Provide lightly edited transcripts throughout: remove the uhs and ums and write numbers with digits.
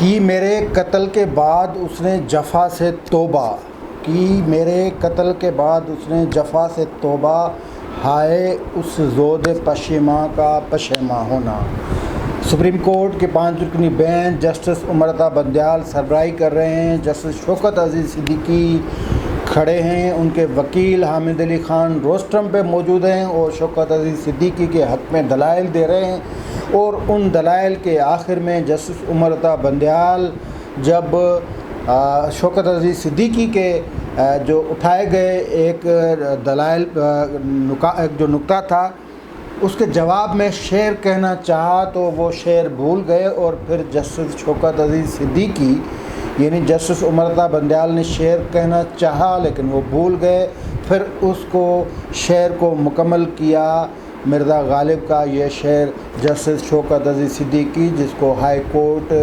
کی میرے قتل کے بعد اس نے جفا سے توبہ کی میرے قتل کے بعد اس نے جفا سے توبہ ہائے اس زود پشیماں کا پشیماں ہونا۔ سپریم کورٹ کے 5 رکنی بینچ جسٹس امرتا بندیال سربراہی کر رہے ہیں۔ جسٹس شوکت عزیز صدیقی کھڑے ہیں، ان کے وکیل حامد علی خان روسٹرم پہ موجود ہیں اور شوکت عزیز صدیقی کے حق میں دلائل دے رہے ہیں، اور ان دلائل کے آخر میں جسٹس امرتا بندیال جب شوکت عزیز صدیقی کے جو اٹھائے گئے ایک دلائل ایک جو نکتہ تھا اس کے جواب میں شعر کہنا چاہا تو وہ شعر بھول گئے، اور پھر جسٹس شوکت عزیز صدیقی یعنی جسٹس امرتا بندیال نے شعر کہنا چاہا لیکن وہ بھول گئے، پھر اس کو شعر کو مکمل کیا مرزا غالب کا یہ شعر جسٹس شوکت عزیز صدیقی، جس کو ہائی کورٹ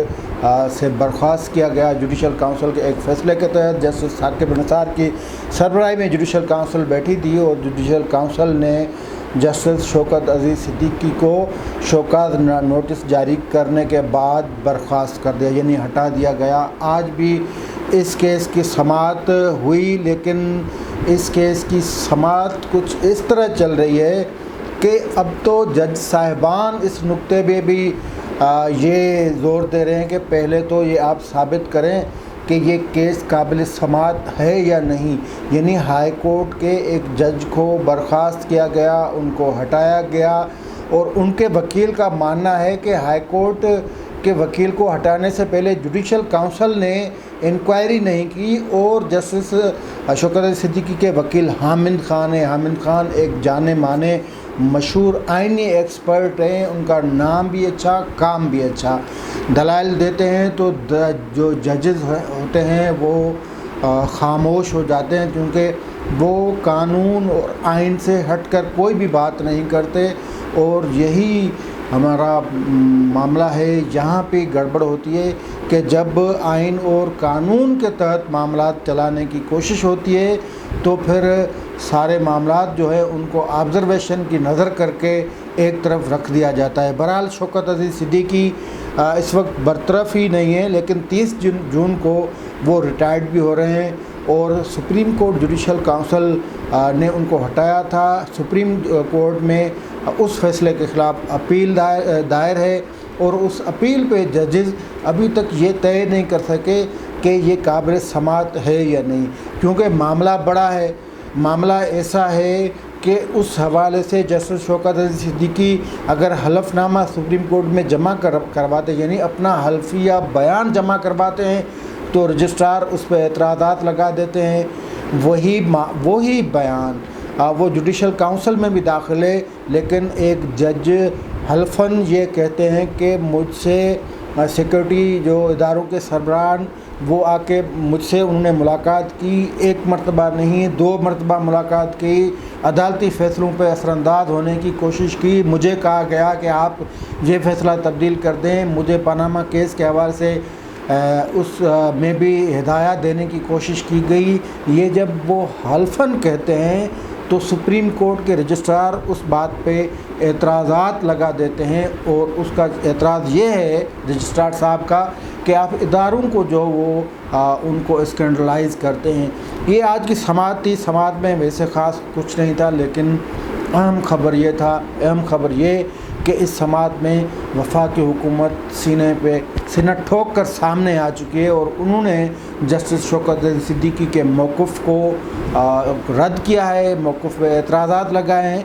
سے برخاست کیا گیا جوڈیشل کونسل کے ایک فیصلے کے تحت۔ جسٹس ثاقب نثار کی سربراہی میں جوڈیشل کونسل بیٹھی تھی اور جوڈیشل کونسل نے جسٹس شوکت عزیز صدیقی کو شوکاز نوٹس جاری کرنے کے بعد برخاست کر دیا، یعنی ہٹا دیا گیا۔ آج بھی اس کیس کی سماعت ہوئی، لیکن اس کیس کی سماعت کچھ اس طرح چل رہی ہے کہ اب تو جج صاحبان اس نقطے پہ بھی یہ زور دے رہے ہیں کہ پہلے تو یہ آپ ثابت کریں کہ یہ کیس قابل سماعت ہے یا نہیں، یعنی ہائی کورٹ کے ایک جج کو برخاست کیا گیا، ان کو ہٹایا گیا، اور ان کے وکیل کا ماننا ہے کہ ہائی کورٹ کے وکیل کو ہٹانے سے پہلے جوڈیشل کونسل نے انکوائری نہیں کی، اور جسٹس شوکت عزیز صدیقی کے وکیل حامد خان ہیں۔ حامد خان ایک جانے مانے مشہور آئینی ایکسپرٹ ہیں، ان کا نام بھی اچھا، کام بھی اچھا، دلائل دیتے ہیں تو جو ججز ہوتے ہیں وہ خاموش ہو جاتے ہیں، کیونکہ وہ قانون اور آئین سے ہٹ کر کوئی بھی بات نہیں کرتے، اور یہی ہمارا معاملہ ہے۔ یہاں پہ گڑبڑ ہوتی ہے کہ جب آئین اور قانون کے تحت معاملات چلانے کی کوشش ہوتی ہے تو پھر سارے معاملات جو ہے ان کو آبزرویشن کی نظر کر کے ایک طرف رکھ دیا جاتا ہے۔ بہرحال شوکت عزیز صدیقی اس وقت برطرف ہی نہیں ہے، لیکن 30 جون کو وہ ریٹائرڈ بھی ہو رہے ہیں، اور سپریم کورٹ جوڈیشل کونسل نے ان کو ہٹایا تھا۔ سپریم کورٹ میں اس فیصلے کے خلاف اپیل دائر ہے، اور اس اپیل پہ ججز ابھی تک یہ طے نہیں کر سکے کہ یہ قابل سماعت ہے یا نہیں، کیونکہ معاملہ بڑا ہے، معاملہ ایسا ہے کہ اس حوالے سے جسٹس شوکت عزیز صدیقی اگر حلف نامہ سپریم کورٹ میں جمع کرواتے، یعنی اپنا حلفیہ بیان جمع کرواتے ہیں، تو رجسٹرار اس پہ اعتراضات لگا دیتے ہیں۔ وہی بیان وہ جوڈیشل کونسل میں بھی داخل ہے، لیکن ایک جج حلفاً یہ کہتے ہیں کہ مجھ سے سیکورٹی جو اداروں کے سربراہان وہ آ کے مجھ سے انہوں نے ملاقات کی، ایک مرتبہ نہیں 2 مرتبہ ملاقات کی، عدالتی فیصلوں پہ اثر انداز ہونے کی کوشش کی، مجھے کہا گیا کہ آپ یہ فیصلہ تبدیل کر دیں، مجھے پاناما کیس کے حوالے سے اس میں بھی ہدایات دینے کی کوشش کی گئی۔ یہ جب وہ حلفاً کہتے ہیں تو سپریم کورٹ کے رجسٹرار اس بات پہ اعتراضات لگا دیتے ہیں، اور اس کا اعتراض یہ ہے رجسٹرار صاحب کا کہ آپ اداروں کو جو وہ ان کو اسکینڈلائز کرتے ہیں۔ یہ آج کی سماعت تھی، سماعت میں ویسے خاص کچھ نہیں تھا، لیکن اہم خبر یہ کہ اس سماعت میں وفاقی حکومت سینہ ٹھوک کر سامنے آ چکی ہے، اور انہوں نے جسٹس شوکت عزیز صدیقی کے موقف کو رد کیا ہے، موقف پہ اعتراضات لگائے ہیں۔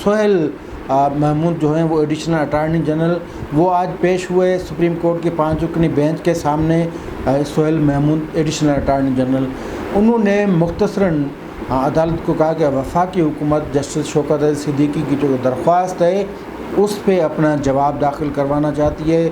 سہیل محمود جو ہیں وہ ایڈیشنل اٹارنی جنرل، وہ آج پیش ہوئے سپریم کورٹ کی 5 رکنی بینچ کے سامنے۔ Sohail Mahmood additional attorney general, انہوں نے مختصراً عدالت کو کہا کہ وفاقی حکومت جسٹس شوکت عزیز صدیقی کی جو درخواست ہے اس پہ اپنا جواب داخل کروانا چاہتی ہے۔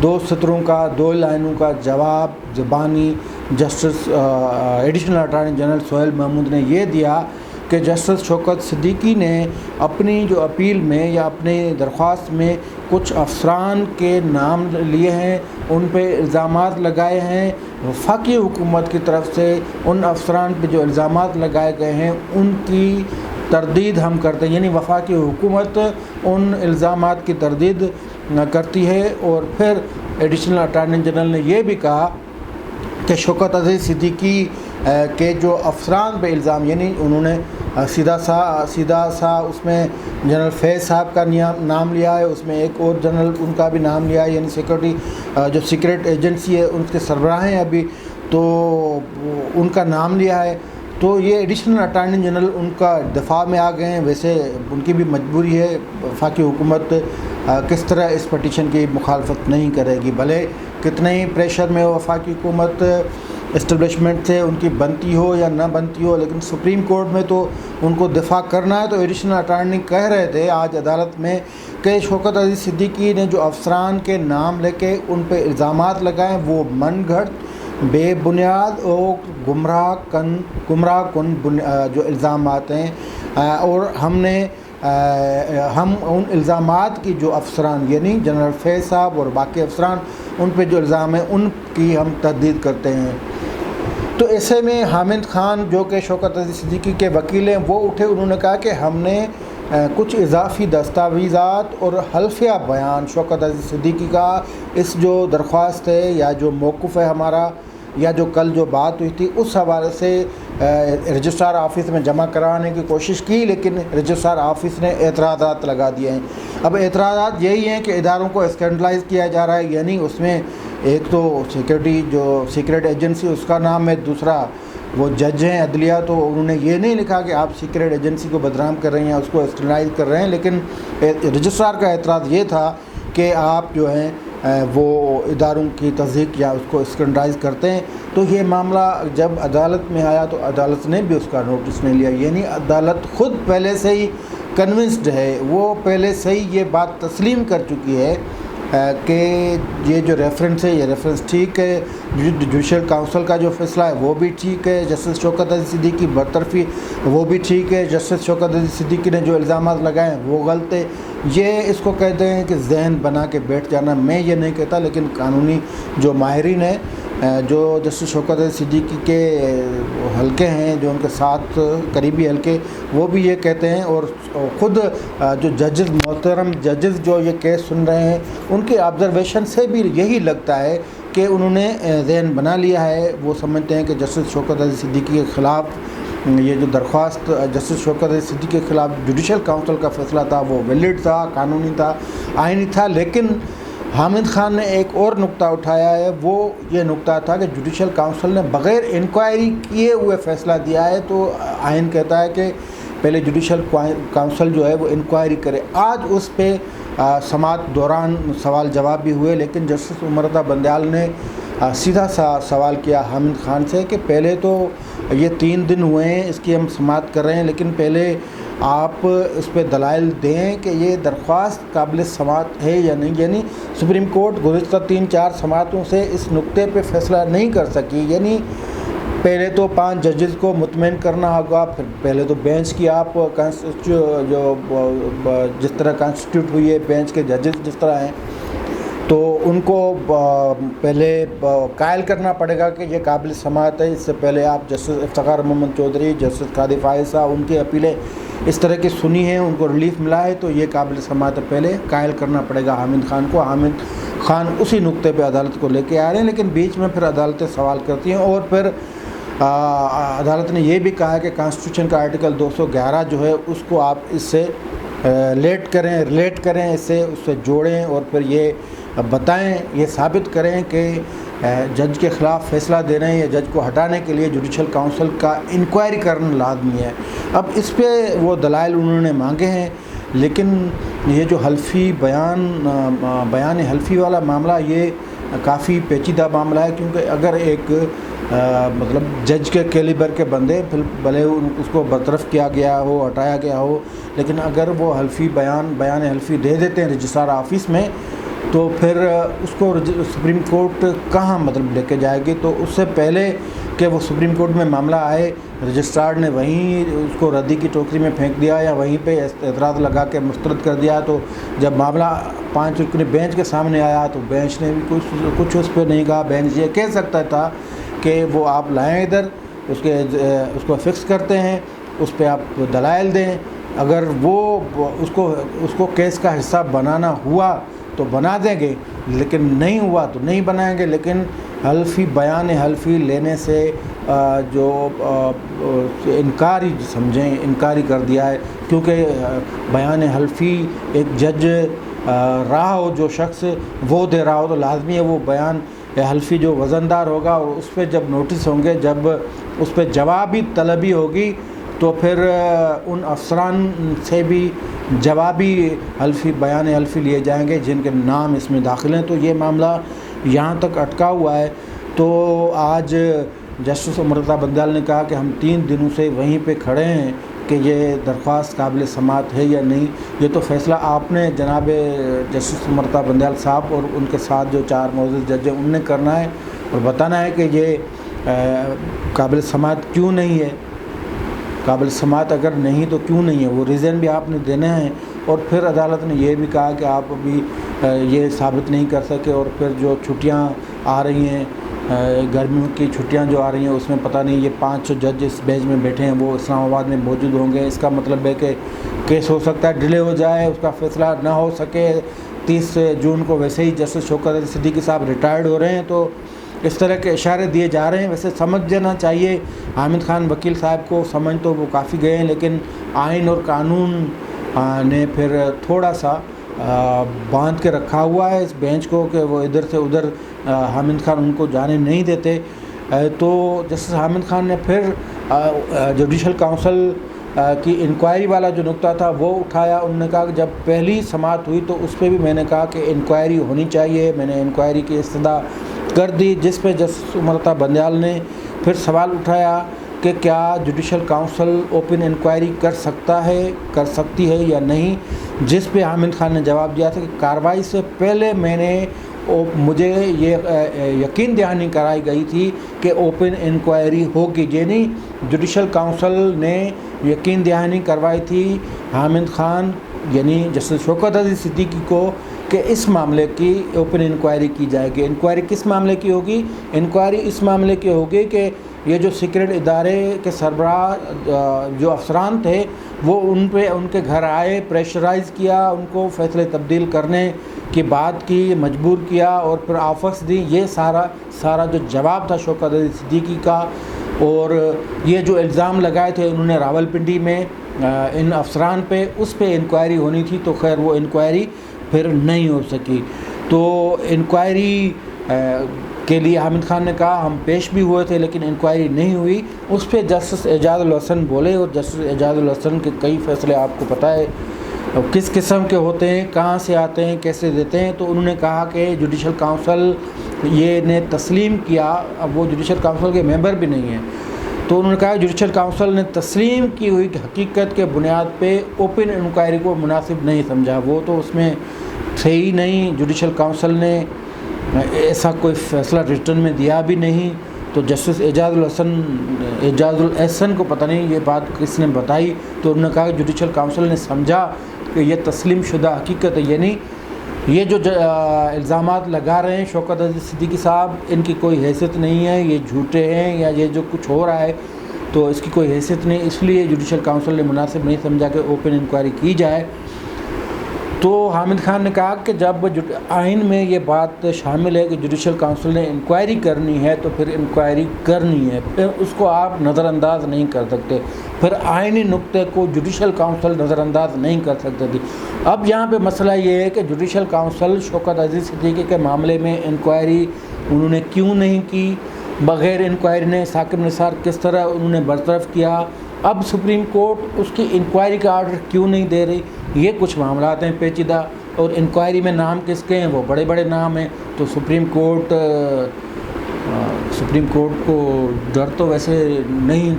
2 سطروں کا 2 لائنوں کا جواب زبانی justice additional attorney general Sohail Mahmood نے یہ دیا کہ جسٹس شوکت صدیقی نے اپنی جو اپیل میں یا اپنی درخواست میں کچھ افسران کے نام لیے ہیں، ان پہ الزامات لگائے ہیں، وفاقی حکومت کی طرف سے ان افسران پہ جو الزامات لگائے گئے ہیں ان کی تردید ہم کرتے ہیں، یعنی وفاقی حکومت ان الزامات کی تردید کرتی ہے، اور پھر ایڈیشنل اٹارنی جنرل نے یہ بھی کہا کہ شوکت عزیز صدیقی کے جو افسران پہ الزام، یعنی انہوں نے سیدھا سا اس میں جنرل فیض صاحب کا نام لیا ہے، اس میں ایک اور جنرل ان کا بھی نام لیا ہے، یعنی سیکورٹی جو سیکریٹ ایجنسی ہے ان کے سربراہ ہیں ابھی، تو ان کا نام لیا ہے۔ تو یہ ایڈیشنل اٹارنی جنرل ان کا دفاع میں آ گئے ہیں۔ ویسے ان کی بھی مجبوری ہے، وفاقی حکومت کس طرح اس پٹیشن کی مخالفت نہیں کرے گی، بھلے کتنے ہی پریشر میں وفاقی حکومت اسٹیبلشمنٹ سے ان کی بنتی ہو یا نہ بنتی ہو، لیکن سپریم کورٹ میں تو ان کو دفاع کرنا ہے۔ تو ایڈیشنل اٹارنی کہہ رہے تھے آج عدالت میں کہ شوکت عزیز صدیقی نے جو افسران کے نام لے کے ان پہ الزامات لگائے وہ من گھڑت، بے بنیاد اور گمراہ کن جو الزامات ہیں، اور ہم ان الزامات کی جو افسران یعنی جنرل فیض صاحب اور باقی افسران ان پہ جو الزام ہیں ان کی ہم تردید کرتے ہیں۔ تو ایسے میں حامد خان جو کہ شوکت عزیز صدیقی کے وکیل ہیں وہ اٹھے، انہوں نے کہا کہ ہم نے کچھ اضافی دستاویزات اور حلفیہ بیان شوکت عزیز صدیقی کا اس جو درخواست ہے یا جو موقف ہے ہمارا یا جو کل جو بات ہوئی تھی اس حوالے سے رجسٹرار آفس میں جمع کرانے کی کوشش کی، لیکن رجسٹرار آفس نے اعتراضات لگا دیے ہیں۔ اب اعتراضات یہی ہیں کہ اداروں کو اسکینڈلائز کیا جا رہا ہے، یعنی اس میں ایک تو سیکورٹی جو سیکریٹ ایجنسی اس کا نام ہے، دوسرا وہ جج ہیں عدلیہ، تو انہوں نے یہ نہیں لکھا کہ آپ سیکریٹ ایجنسی کو بدنام کر رہے ہیں یا اس کو اسکینڈلائز کر رہے ہیں، لیکن رجسٹرار کا اعتراض یہ تھا کہ آپ جو ہیں وہ اداروں کی تصدیق یا اس کو اسکینڈلائز کرتے ہیں۔ تو یہ معاملہ جب عدالت میں آیا تو عدالت نے بھی اس کا نوٹس نہیں لیا، یعنی عدالت خود پہلے سے ہی کنونسڈ ہے، وہ پہلے سے ہی یہ بات تسلیم کر چکی ہے کہ یہ جو ریفرنس ہے یہ ریفرنس ٹھیک ہے، جوڈیشل کونسل کا جو فیصلہ ہے وہ بھی ٹھیک ہے، جسٹس شوکت عزیز صدیقی کی برطرفی وہ بھی ٹھیک ہے، جسٹس شوکت عزیز صدیقی نے جو الزامات لگائے ہیں وہ غلط ہے۔ یہ اس کو کہتے ہیں کہ ذہن بنا کے بیٹھ جانا، میں یہ نہیں کہتا، لیکن قانونی جو ماہرین ہیں جو جسٹس شوکت عزیز صدیقی کے حلقے ہیں، جو ان کے ساتھ قریبی حلقے، وہ بھی یہ کہتے ہیں، اور خود جو ججز محترم ججز جو یہ کیس سن رہے ہیں ان کے آبزرویشن سے بھی یہی لگتا ہے کہ انہوں نے ذہن بنا لیا ہے۔ وہ سمجھتے ہیں کہ جسٹس شوکت عزیز صدیقی کے خلاف یہ جو درخواست جسٹس شوکت عزیز صدیقی کے خلاف جوڈیشل کونسل کا فیصلہ تھا وہ ویلڈ تھا، قانونی تھا، آئینی تھا، لیکن حامد خان نے ایک اور نقطہ اٹھایا ہے، وہ یہ نقطہ تھا کہ جوڈیشل کونسل نے بغیر انکوائری کیے ہوئے فیصلہ دیا ہے، تو آئین کہتا ہے کہ پہلے جوڈیشل کونسل جو ہے وہ انکوائری کرے۔ آج اس پہ سماعت دوران سوال جواب بھی ہوئے، لیکن جسٹس امرتا بندیال نے سیدھا سا سوال کیا حامد خان سے کہ پہلے تو یہ 3 دن ہوئے ہیں اس کی ہم سماعت کر رہے ہیں، لیکن پہلے آپ اس پہ دلائل دیں کہ یہ درخواست قابل سماعت ہے یا نہیں، یعنی سپریم کورٹ گزشتہ 3-4 سماعتوں سے اس نقطے پہ فیصلہ نہیں کر سکی، یعنی پہلے تو 5 ججز کو مطمئن کرنا ہوگا، پھر پہلے تو بینچ کی آپ جو جس طرح کانسٹیٹیوٹ ہوئی ہے بینچ کے ججز جس طرح ہیں تو ان کو پہلے قائل کرنا پڑے گا کہ یہ قابل سماعت ہے۔ اس سے پہلے آپ جسٹس افتخار محمد چودھری، جسٹس قاضی فائز صاحب، ان کی اپیلیں اس طرح کی سنی ہیں، ان کو ریلیف ملا ہے، تو یہ قابل سماعت ہے، پہلے قائل کرنا پڑے گا حامد خان کو۔ حامد خان اسی نقطے پہ عدالت کو لے کے آ رہے ہیں، لیکن بیچ میں پھر عدالتیں سوال کرتی ہیں، اور پھر عدالت نے یہ بھی کہا ہے کہ کانسٹیٹیوشن کا آرٹیکل 211 جو ہے اس کو آپ اس سے ریلیٹ کریں، اس سے جوڑیں، اور پھر یہ بتائیں، یہ ثابت کریں کہ جج کے خلاف فیصلہ دے رہے ہیں یا جج کو ہٹانے کے لیے جوڈیشل کونسل کا انکوائری کرنا لازمی ہے۔ اب اس پہ وہ دلائل انہوں نے مانگے ہیں، لیکن یہ جو بیان حلفی والا معاملہ یہ کافی پیچیدہ معاملہ ہے، کیونکہ اگر ایک مطلب جج کے کیلیبر کے بندے بھلے اس کو برطرف کیا گیا ہو، ہٹایا گیا ہو، لیکن اگر وہ بیان حلفی دے دیتے ہیں رجسٹرار آفس میں تو پھر اس کو سپریم کورٹ کہاں مطلب لے کے جائے گی۔ تو اس سے پہلے کہ وہ سپریم کورٹ میں معاملہ آئے، رجسٹرار نے وہیں اس کو ردی کی ٹوکری میں پھینک دیا یا وہیں پہ اعتراض لگا کے مسترد کر دیا، تو جب معاملہ 5 رکنی بینچ کے سامنے آیا تو بینچ نے بھی کچھ اس پہ نہیں کہا۔ بینچ یہ کہہ سکتا تھا کہ وہ آپ لائیں ادھر، اس کو فکس کرتے ہیں، اس پہ آپ دلائل دیں، اگر وہ اس کو کیس کا حصہ بنانا ہوا تو بنا دیں گے، لیکن نہیں ہوا تو نہیں بنائیں گے۔ لیکن حلفی بیان حلفی لینے سے جو انکاری سمجھیں، انکاری کر دیا ہے، کیونکہ بیان حلفی ایک جج رہا ہو جو شخص وہ دے رہا ہو، تو لازمی ہے وہ بیان حلفی جو وزندار ہوگا، اور اس پہ جب نوٹس ہوں گے، جب اس پہ جوابی طلبی ہوگی، تو پھر ان افسران سے بھی جوابی حلفی بیان حلفی لیے جائیں گے جن کے نام اس میں داخل ہیں۔ تو یہ معاملہ یہاں تک اٹکا ہوا ہے۔ تو آج جسٹس امرتا بندیال نے کہا کہ ہم 3 دنوں سے وہیں پہ کھڑے ہیں کہ یہ درخواست قابل سماعت ہے یا نہیں۔ یہ تو فیصلہ آپ نے جناب جسٹس امرتا بندیال صاحب اور ان کے ساتھ جو 4 معزز جج ہیں ان نے کرنا ہے اور بتانا ہے کہ یہ قابل سماعت کیوں نہیں ہے۔ قابل سماعت اگر نہیں تو کیوں نہیں ہے، وہ ریزن بھی آپ نے دینا ہے۔ اور پھر عدالت نے یہ بھی کہا کہ آپ ابھی یہ ثابت نہیں کر سکے، اور پھر جو چھٹیاں آ رہی ہیں، گرمیوں کی چھٹیاں جو آ رہی ہیں، اس میں پتہ نہیں یہ 500 جج اس بیچ میں بیٹھے ہیں، وہ اسلام آباد میں موجود ہوں گے۔ اس کا مطلب ہے کہ کیس ہو سکتا ہے ڈیلے ہو جائے، اس کا فیصلہ نہ ہو سکے۔ 30 جون کو ویسے ہی جسٹس شوکت علی صدیقی صاحب ریٹائرڈ ہو رہے ہیں، تو اس طرح کے اشارے دیے جا رہے ہیں۔ ویسے سمجھ جانا چاہیے حامد خان وکیل صاحب کو، سمجھ تو وہ کافی گئے ہیں، لیکن آئین اور قانون نے پھر تھوڑا سا باندھ کے رکھا ہوا ہے اس بینچ کو کہ وہ ادھر سے ادھر حامد خان ان کو جانے نہیں دیتے۔ تو جسٹس حامد خان نے پھر جوڈیشل کونسل کی انکوائری والا جو نقطہ تھا وہ اٹھایا۔ انہوں نے کہا کہ جب پہلی سماعت ہوئی تو اس پہ بھی میں نے کہا کہ انکوائری ہونی چاہیے، میں نے انکوائری کی استدعا کر دی، جس پہ جسٹس امرتا بندیال نے پھر سوال اٹھایا کہ کیا جوڈیشل کونسل اوپن انکوائری کر سکتی ہے یا نہیں، جس پہ حامد خان نے جواب دیا تھا کہ کارروائی سے پہلے مجھے یہ یقین دہانی کرائی گئی تھی کہ اوپن انکوائری ہوگی، یعنی جوڈیشل کونسل نے یقین دہانی کروائی تھی حامد خان یعنی جسٹس شوکت علی صدیقی کو کہ اس معاملے کی اوپن انکوائری کی جائے گی۔ انکوائری کس معاملے کی ہوگی؟ انکوائری اس معاملے کی ہوگی کہ یہ جو سیکرٹ ادارے کے سربراہ جو افسران تھے وہ ان کے گھر آئے، پریشرائز کیا، ان کو فیصلے تبدیل کرنے کی بات کی، مجبور کیا، اور پھر آفرز دی۔ یہ سارا جو جواب تھا شوکت علی صدیقی کا، اور یہ جو الزام لگائے تھے انہوں نے راولپنڈی میں ان افسران پہ، اس پہ انکوائری ہونی تھی، تو خیر وہ انکوائری پھر نہیں ہو سکی۔ تو انکوائری کے لیے حامد خان نے کہا ہم پیش بھی ہوئے تھے لیکن انکوائری نہیں ہوئی۔ اس پہ جسٹس اعجاز الحسن بولے، اور جسٹس اعجاز الحسن کے کئی فیصلے آپ کو پتہ ہے کس قسم کے ہوتے ہیں، کہاں سے آتے ہیں، کیسے دیتے ہیں۔ تو انہوں نے کہا کہ جوڈیشل کونسل یہ نے تسلیم کیا، اب وہ جوڈیشل کونسل کے ممبر بھی نہیں ہیں، تو انہوں نے کہا جوڈیشل کونسل نے تسلیم کی ہوئی کہ حقیقت کے بنیاد پہ اوپن انکوائری کو مناسب نہیں سمجھا۔ وہ تو اس میں تھے ہی نہیں، جوڈیشل کونسل نے ایسا کوئی فیصلہ ریٹرن میں دیا بھی نہیں۔ تو جسٹس اعجاز الحسن کو پتہ نہیں یہ بات کس نے بتائی، تو انہوں نے کہا کہ جوڈیشل کونسل نے سمجھا کہ یہ تسلیم شدہ حقیقت ہے، یعنی یہ جو الزامات لگا رہے ہیں شوکت علی صدیقی صاحب، ان کی کوئی حیثیت نہیں ہے، یہ جھوٹے ہیں، یا یہ جو کچھ ہو رہا ہے تو اس کی کوئی حیثیت نہیں، اس لیے جوڈیشل کونسل نے مناسب نہیں سمجھا کہ اوپن انکوائری کی جائے۔ تو حامد خان نے کہا کہ جب آئین میں یہ بات شامل ہے کہ جوڈیشل کونسل نے انکوائری کرنی ہے تو پھر انکوائری کرنی ہے، پھر اس کو آپ نظر انداز نہیں کر سکتے، پھر آئینی نقطے کو جوڈیشل کونسل نظر انداز نہیں کر سکتے تھی۔ اب یہاں پہ مسئلہ یہ ہے کہ جوڈیشل کونسل شوکت علی صدیقی کے معاملے میں انکوائری انہوں نے کیوں نہیں کی، بغیر انکوائری نے ثاقب نثار کس طرح انہوں نے برطرف کیا، اب سپریم کورٹ اس کی انکوائری کا آرڈر کیوں نہیں دے رہی، یہ کچھ معاملات ہیں پیچیدہ، اور انکوائری میں نام کس کے ہیں، وہ بڑے بڑے نام ہیں۔ تو سپریم کورٹ کو ڈر تو ویسے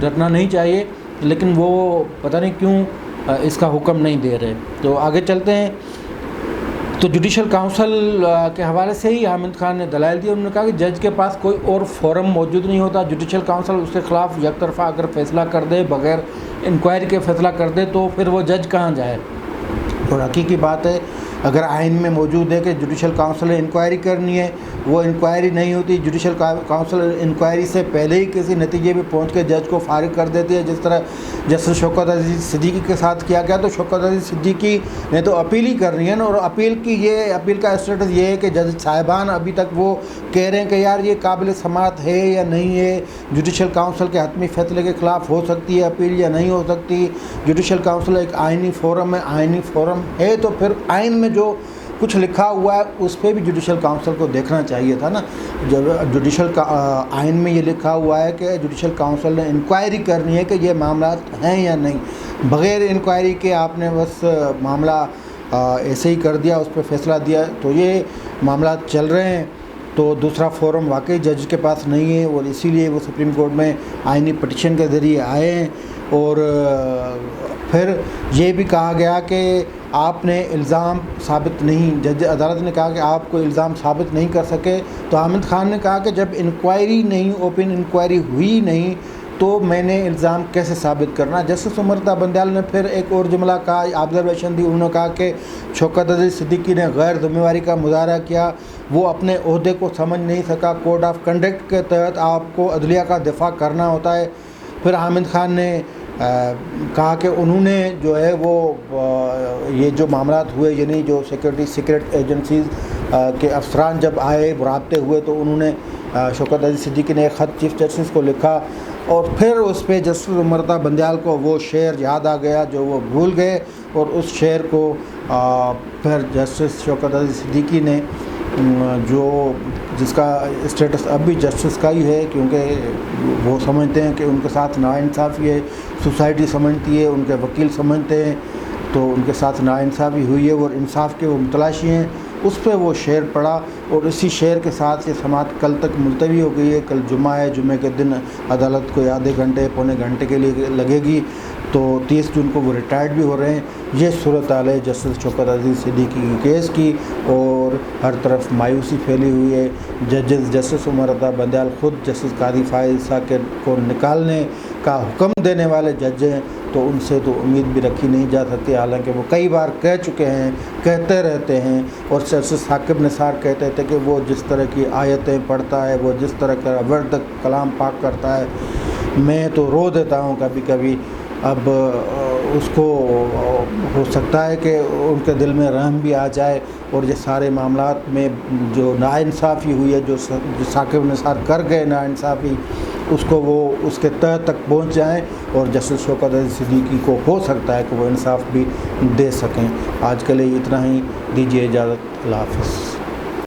ڈرنا نہیں چاہیے، لیکن وہ پتہ نہیں کیوں اس کا حکم نہیں دے رہے۔ تو آگے چلتے ہیں۔ تو جوڈیشل کونسل کے حوالے سے ہی حامد خان نے دلائل دیا، انہوں نے کہا کہ جج کے پاس کوئی اور فورم موجود نہیں ہوتا، جوڈیشل کونسل اس کے خلاف یک طرفہ اگر فیصلہ کر دے، بغیر انکوائری کے فیصلہ کر دے، تو پھر وہ جج کہاں جائے۔ اور حقیقی بات ہے اگر آئین میں موجود ہے کہ جوڈیشل کاؤنسل نے انکوائری کرنی ہے، وہ انکوائری نہیں ہوتی، جوڈیشل کاؤنسل انکوائری سے پہلے ہی کسی نتیجے پہ پہنچ کے جج کو فارغ کر دیتی ہے، جس طرح جسٹس شوکت عزیز صدیقی کے ساتھ کیا گیا۔ تو شوکت عزیز صدیقی نے تو اپیل ہی کرنی ہے نا، اور اپیل کا اسٹیٹس یہ ہے کہ جج صاحبان ابھی تک وہ کہہ رہے ہیں کہ یار یہ قابل سماعت ہے یا نہیں ہے، جوڈیشل کاؤنسل کے حتمی فیصلے کے خلاف ہو سکتی ہے اپیل یا نہیں ہو سکتی۔ جوڈیشل کاؤنسل ایک آئینی فورم ہے، آئینی فورم ہے تو پھر آئین میں جو کچھ لکھا ہوا ہے اس پہ بھی جوڈیشل کاؤنسل کو دیکھنا چاہیے تھا نا۔ جب جوڈیشل آئین میں یہ لکھا ہوا ہے کہ جوڈیشل کاؤنسل نے انکوائری کرنی ہے کہ یہ معاملات ہیں یا نہیں، بغیر انکوائری کے آپ نے بس معاملہ ایسے ہی کر دیا، اس پہ فیصلہ دیا، تو یہ معاملات چل رہے ہیں۔ تو دوسرا فورم واقعی جج کے پاس نہیں ہے، اور اسی لیے وہ سپریم کورٹ میں آئینی پٹیشن کے ذریعے آئے ہیں۔ اور پھر یہ بھی کہا گیا کہ آپ نے الزام ثابت نہیں، جج عدالت نے کہا کہ آپ کو الزام ثابت نہیں کر سکے، تو حامد خان نے کہا کہ جب انکوائری نہیں، اوپن انکوائری ہوئی نہیں تو میں نے الزام کیسے ثابت کرنا۔ جسٹس امرتا بندیال نے پھر ایک اور جملہ کہا، آبزرویشن دی، انہوں نے کہا کہ شوکت عزیز صدیقی نے غیر ذمہ داری کا مظاہرہ کیا، وہ اپنے عہدے کو سمجھ نہیں سکا، کوڈ آف کنڈکٹ کے تحت آپ کو عدلیہ کا دفاع کرنا ہوتا ہے۔ پھر حامد خان نے کہا کہ انہوں نے جو ہے وہ یہ جو معاملات ہوئے، یعنی جو سیکرٹ ایجنسیز کے افسران جب آئے، رابطے ہوئے، تو انہوں نے شوکت عزیز صدیقی نے ایک خط چیف جسٹس کو لکھا، اور پھر اس پہ جسٹس امرتا بندیال کو وہ شعر یاد آ گیا جو وہ بھول گئے، اور اس شعر کو پھر جسٹس شوکت عزیز صدیقی نے جس کا اسٹیٹس اب بھی جسٹس کا ہی ہے، کیونکہ وہ سمجھتے ہیں کہ ان کے ساتھ ناانصافی ہے، سوسائٹی سمجھتی ہے، ان کے وکیل سمجھتے ہیں، تو ان کے ساتھ ناانصافی ہوئی ہے اور انصاف کے وہ متلاشی ہیں۔ اس پہ وہ شعر پڑھا، اور اسی شعر کے ساتھ یہ سماعت کل تک ملتوی ہو گئی ہے۔ کل جمعہ ہے، جمعے کے دن عدالت کو آدھے گھنٹے پونے گھنٹے کے لیے لگے گی، تو 30 جون کو وہ ریٹائرڈ بھی ہو رہے ہیں۔ یہ صورتحال ہے جسٹس شوکت عزیز صدیقی کی کیس کی، اور ہر طرف مایوسی پھیلی ہوئی ہے۔ جسٹس امرتا بندیال خود جسٹس قاضی فائز عیسیٰ کو نکالنے کا حکم دینے والے جج ہیں، تو ان سے تو امید بھی رکھی نہیں جا سکتی، حالانکہ وہ کئی بار کہہ چکے ہیں، کہتے رہتے ہیں، اور جسٹس ثاقب نثار کہتے تھے کہ وہ جس طرح کی آیتیں پڑھتا ہے، وہ جس طرح کا ورد کلام پاک کرتا ہے، میں تو رو دیتا ہوں کبھی کبھی۔ اب اس کو ہو سکتا ہے کہ ان کے دل میں رحم بھی آ جائے، اور یہ سارے معاملات میں جو ناانصافی ہوئی ہے، جو ثاقب نثار کر گئے ناانصافی، اس کو وہ اس کے تہ تک پہنچ جائیں، اور جسٹس شوکت عزیز صدیقی کو ہو سکتا ہے کہ وہ انصاف بھی دے سکیں۔ آج کے لیے اتنا ہی، دیجیے اجازت، اللہ حافظ۔